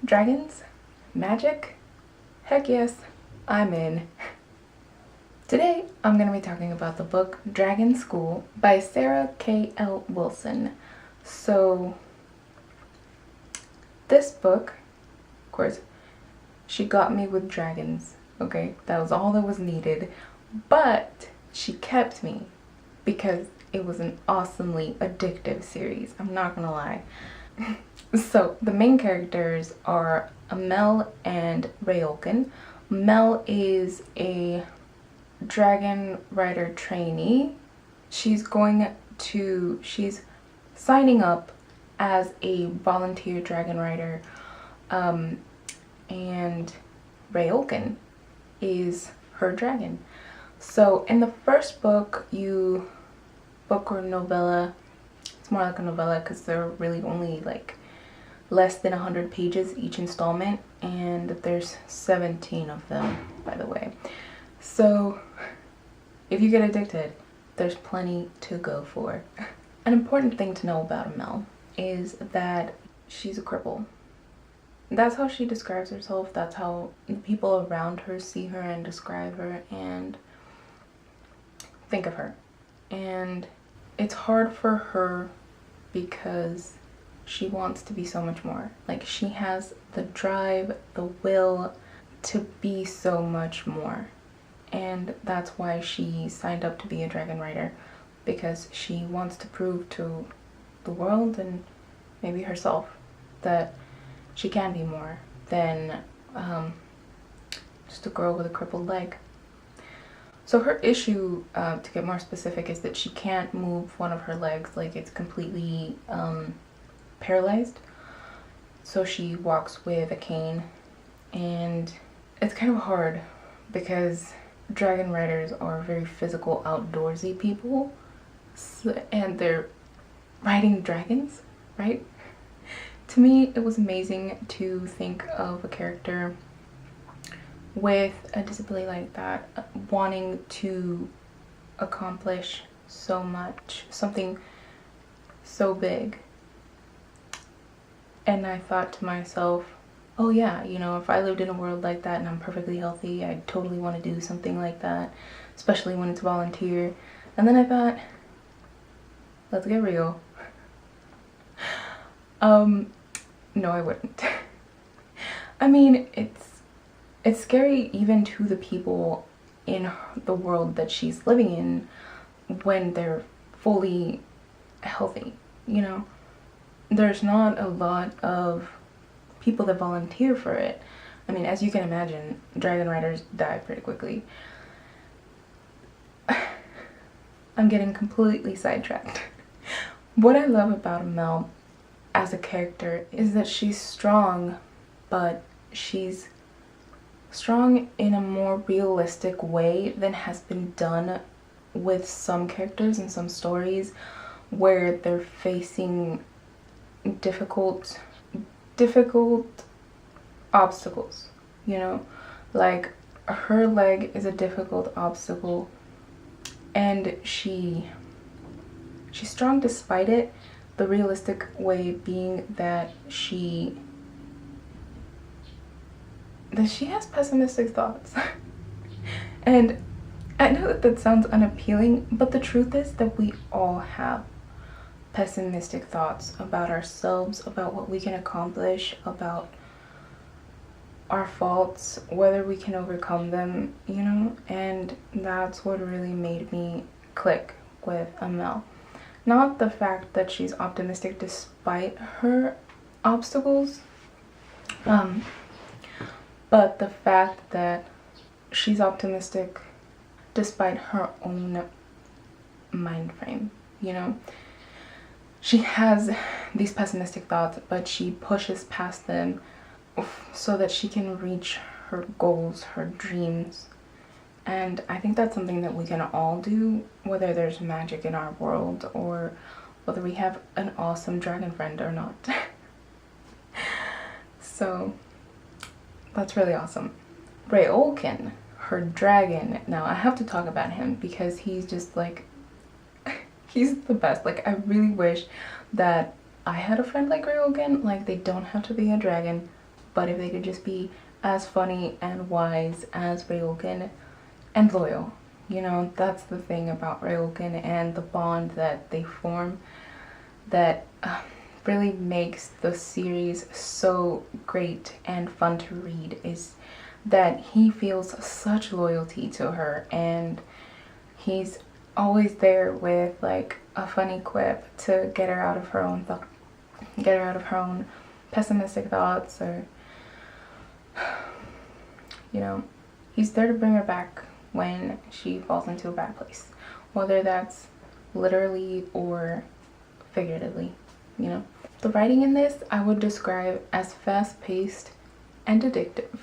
Dragons? Magic? Heck yes, I'm in. Today, I'm going to be talking about the book Dragon School by Sarah K.L. Wilson. So, this book, of course, she got me with dragons, okay? That was all that was needed. But she kept me because it was an awesomely addictive series. I'm not gonna lie. So the main characters are Mel and Rayolkin. Mel is a dragon rider trainee. She's signing up as a volunteer dragon rider, and Rayolkin is her dragon. So in the first book or novella, it's more like a novella because they're really only like less than 100 pages each installment, and there's 17 of them, by the way. So if you get addicted, there's plenty to go for. An important thing to know about Mel is that she's a cripple. That's how she describes herself. That's how the people around her see her and describe her and think of her. And it's hard for her because she wants to be so much more. Like, she has the drive, the will to be so much more. And that's why she signed up to be a dragon rider, because she wants to prove to the world and maybe herself that she can be more than just a girl with a crippled leg. So her issue, to get more specific, is that she can't move one of her legs. Like, it's completely paralyzed. So she walks with a cane, and it's kind of hard because dragon riders are very physical, outdoorsy people, and they're riding dragons, right? To me, it was amazing to think of a character with a disability like that wanting to accomplish so much, something so big. And I thought to myself, oh yeah, you know, if I lived in a world like that and I'm perfectly healthy, I'd totally want to do something like that, especially when it's volunteer. And then I thought, let's get real. No, I wouldn't. I mean, it's scary even to the people in the world that she's living in when they're fully healthy, you know? There's not a lot of people that volunteer for it. I mean, as you can imagine, dragon riders die pretty quickly. I'm getting completely sidetracked. What I love about Mel as a character is that she's strong, but she's strong in a more realistic way than has been done with some characters in some stories, where they're facing difficult obstacles, you know? Like, her leg is a difficult obstacle, and she's strong despite it. The realistic way being that she has pessimistic thoughts. And I know that that sounds unappealing, but the truth is that we all have pessimistic thoughts about ourselves, about what we can accomplish, about our faults, whether we can overcome them, you know? And that's what really made me click with Mel. Not the fact that she's optimistic despite her obstacles, but the fact that she's optimistic despite her own mind frame, you know? She has these pessimistic thoughts, but she pushes past them so that she can reach her goals, her dreams. And I think that's something that we can all do, whether there's magic in our world or whether we have an awesome dragon friend or not. So that's really awesome. Rayolkin, her dragon. Now I have to talk about him because he's just like, he's the best. Like, I really wish that I had a friend like Rayolkin. Like, they don't have to be a dragon, but if they could just be as funny and wise as Ryokan and loyal. You know, that's the thing about Ryokan and the bond that they form that really makes the series so great and fun to read, is that he feels such loyalty to her, and he's always there with like a funny quip to get her out of her own pessimistic thoughts, or you know, he's there to bring her back when she falls into a bad place, whether that's literally or figuratively, you know. The writing in this I would describe as fast-paced and addictive.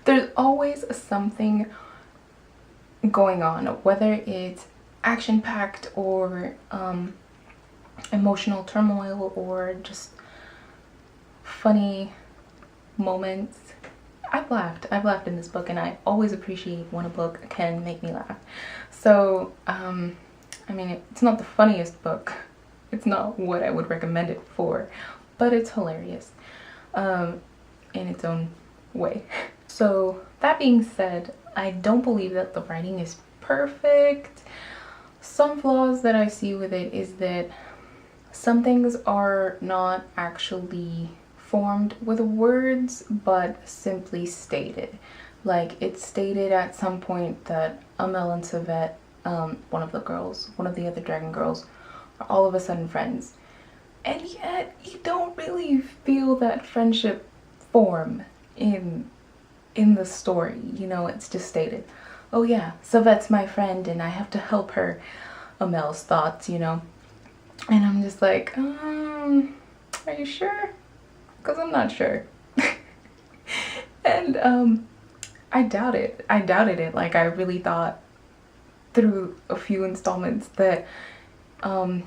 There's always something going on, whether it's action-packed or emotional turmoil or just funny moments. I've laughed in this book, and I always appreciate when a book can make me laugh. So I mean, it's not the funniest book, it's not what I would recommend it for, but it's hilarious in its own way. So that being said, I don't believe that the writing is perfect. Some flaws that I see with it is that some things are not actually formed with words, but simply stated. Like, it's stated at some point that Amel and Savette, one of the other dragon girls, are all of a sudden friends. And yet, you don't really feel that friendship form in the story. You know, it's just stated, oh yeah, Savette's my friend and I have to help her. Amel's thoughts, you know. And I'm just like, are you sure? Because I'm not sure. And I doubted it. Like, I really thought through a few installments that Amel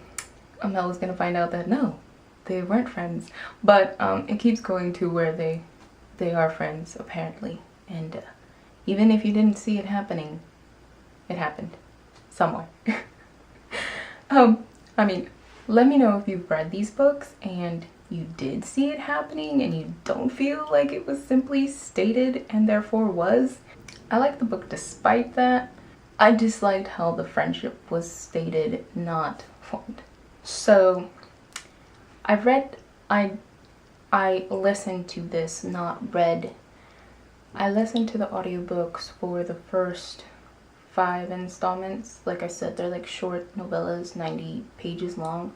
was gonna find out that no, they weren't friends. But it keeps going to where they are friends, apparently. And even if you didn't see it happening, it happened somewhere. I mean, let me know if you've read these books and you did see it happening and you don't feel like it was simply stated and therefore was. I like the book despite that. I disliked how the friendship was stated, not formed. So I listened to this, not read. I listened to the audiobooks for the first 5 installments. Like I said, they're like short novellas, 90 pages long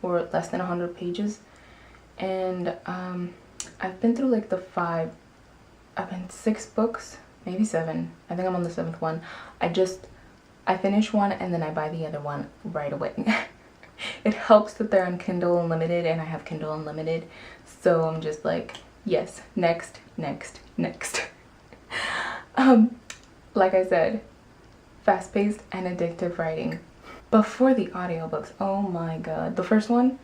or less than 100 pages. And I've been through like I've been 6 books, maybe 7. I think I'm on the 7th one. I finish one and then I buy the other one right away. It helps that they're on Kindle Unlimited and I have Kindle Unlimited. So I'm just like, yes, next. Like I said, fast-paced and addictive writing. Before the audiobooks, oh my god. The first one,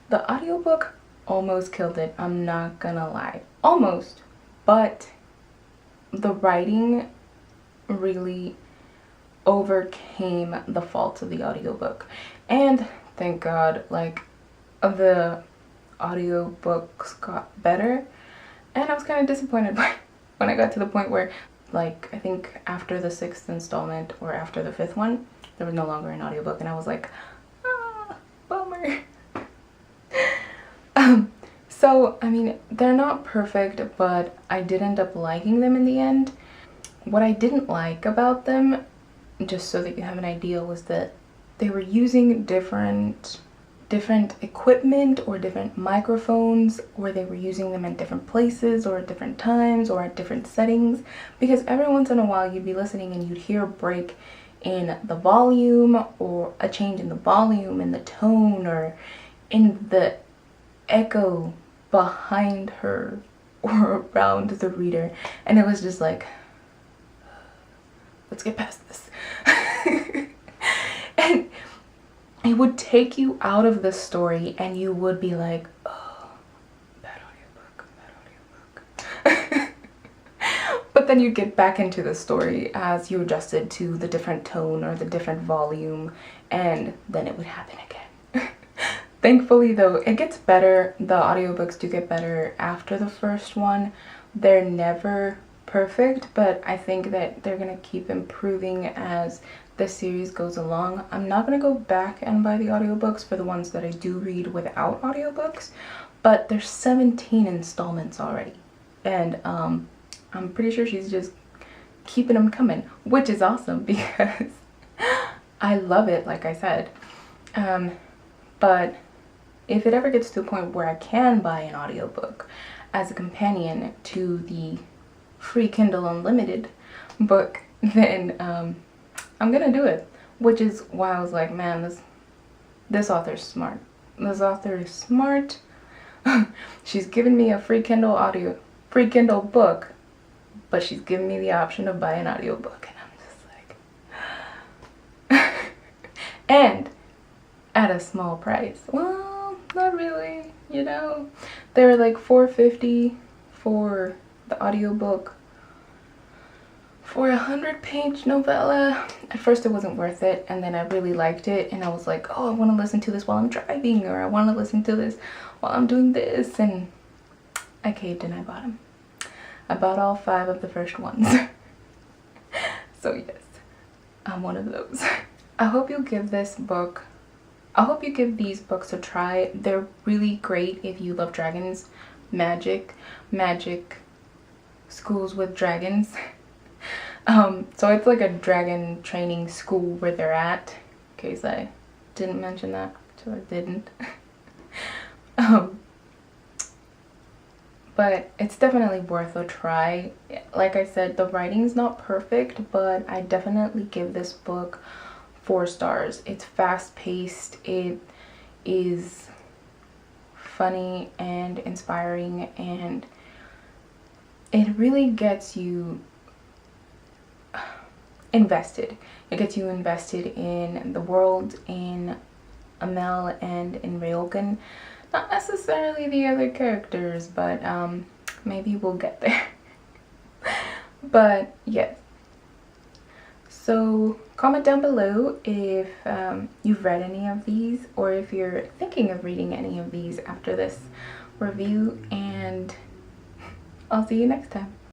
the audiobook almost killed it. I'm not gonna lie. Almost. But the writing really overcame the faults of the audiobook. And thank God, like, the audiobooks got better. And I was kind of disappointed when I got to the point where, like, I think after the 6th installment or after the 5th one, there was no longer an audiobook, and I was like, bummer. So, I mean, they're not perfect, but I did end up liking them in the end. What I didn't like about them, just so that you have an idea, was that they were using different equipment or different microphones, or they were using them in different places or at different times or at different settings, because every once in a while you'd be listening and you'd hear a break in the volume or a change in the volume, in the tone, or in the echo behind her or around the reader, and it was just like, let's get past this. And it would take you out of the story and you would be like, oh, bad audiobook. But then you get back into the story as you adjusted to the different tone or the different volume, and then it would happen again. Thankfully though, it gets better. The audiobooks do get better after the first one. They're never perfect, but I think that they're gonna keep improving as the series goes along. I'm not gonna go back and buy the audiobooks for the ones that I do read without audiobooks, but there's 17 installments already, and I'm pretty sure she's just keeping them coming, which is awesome because I love it, like I said. But if it ever gets to a point where I can buy an audiobook as a companion to the free Kindle Unlimited book, then I'm gonna do it. Which is why I was like, man, this author's smart. This author is smart. She's given me a free Kindle book, but she's given me the option to buy an audiobook, and I'm just like and at a small price. Well, not really, you know. They were like $4.50 for the audiobook for a 100-page novella. At first it wasn't worth it, and then I really liked it, and I was like, oh, I want to listen to this while I'm driving, or I want to listen to this while I'm doing this, and I caved and I bought them. I bought all 5 of the first ones. So yes, I'm one of those. I hope you give these books a try. They're really great if you love dragons, magic schools with dragons. So it's like a dragon training school where they're at, in case I didn't mention that, so I didn't. But it's definitely worth a try. Like I said, the writing's not perfect, but I definitely give this book 4 stars. It's fast-paced, it is funny and inspiring, and it really gets you invested. It gets you invested in the world, in Amel and in Ryokan. Not necessarily the other characters, but maybe we'll get there. But yes. So comment down below if you've read any of these, or if you're thinking of reading any of these after this review, and I'll see you next time.